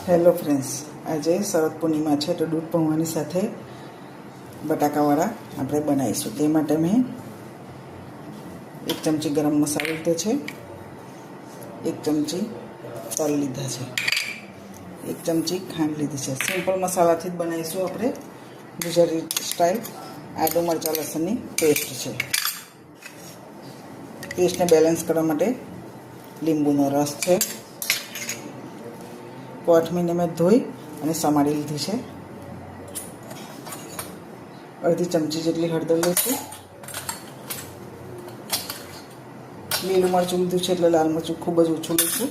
Hello friends, આજે શરદ પૂર્ણિમા છે તો દૂધ પૌવાની સાથે બટાકાવાળા આપણે બનાવીશું. તે માટે મેં 1 ચમચી ગરમ મસાલો લીધો છે, 1 ચમચી તલ લીધા છે, 1 ચમચી ખાંડ લીધી છે. સિમ્પલ મસાલાથી જ બનાવીશું આપણે ગુજરાતી સ્ટાઇલ. આદુ મરચાં લસણની પેસ્ટ છે. પેસ્ટને બેલેન્સ કરવા માટે લીંબુનો રસ છે. કોથમીરને મેં ધોઈ અને સમારી લીધી છે. અડધી ચમચી જેટલી હળદર લઈશું. લીલું મરચું લીધું છે એટલે લાલ મરચું ખૂબ જ ઓછું લઈશું.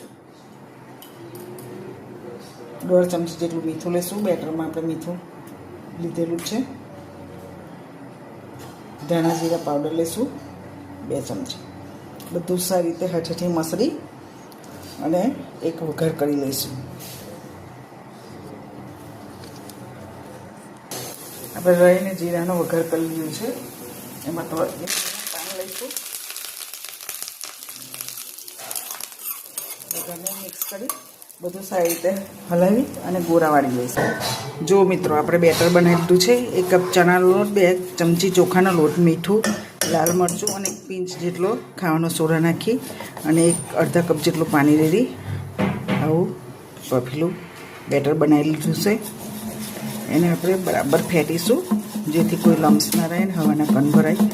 1.5 ચમચી જેટલું મીઠું લઈશું. બેટરમાં આપણે મીઠું લીધેલું છે. ધાણા જીરા પાવડર લઈશું 2 ચમચી. બધું સારી રીતે હઠેથી મસળી અને એક વઘાર કરી લઈશું. આપણે રાઈ અને જીરાનો વઘાર કરી લીધો છે. એમાં તો પાણી લઈશું. વઘારને મિક્સ કરી બધું સારી રીતે હલાવી અને ગોળા વાળી લઈશું. જો મિત્રો, આપણે બેટર બનાવી લીધું છે. 1 કપ ચણાનો લોટ, 2 ચમચી ચોખાનો લોટ, મીઠું, લાલ મરચું અને 1 પિંચ જેટલો ખાવાનો સોડા નાખી અને અડધા કપ જેટલું પાણી રેડી આવું પફેલું બેટર બનાવી લીધું છે. એને આપણે બરાબર ફેટીશું જેથી કોઈ લમ્સ ના રહે ને હવાના કણ ભરાય.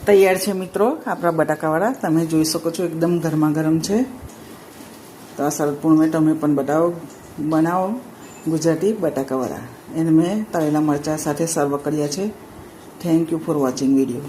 તૈયાર છે મિત્રો આપણા બટાકાવાળા. તમે જોઈ શકો છો એકદમ ગરમા ગરમ છે. તો આ શરદ પૂર્ણિમે તમે પણ બનાવો ગુજરાતી બટાકાવાળા. એને મેં તળેલા મરચાં સાથે સર્વ કર્યા છે. Thank you for watching video.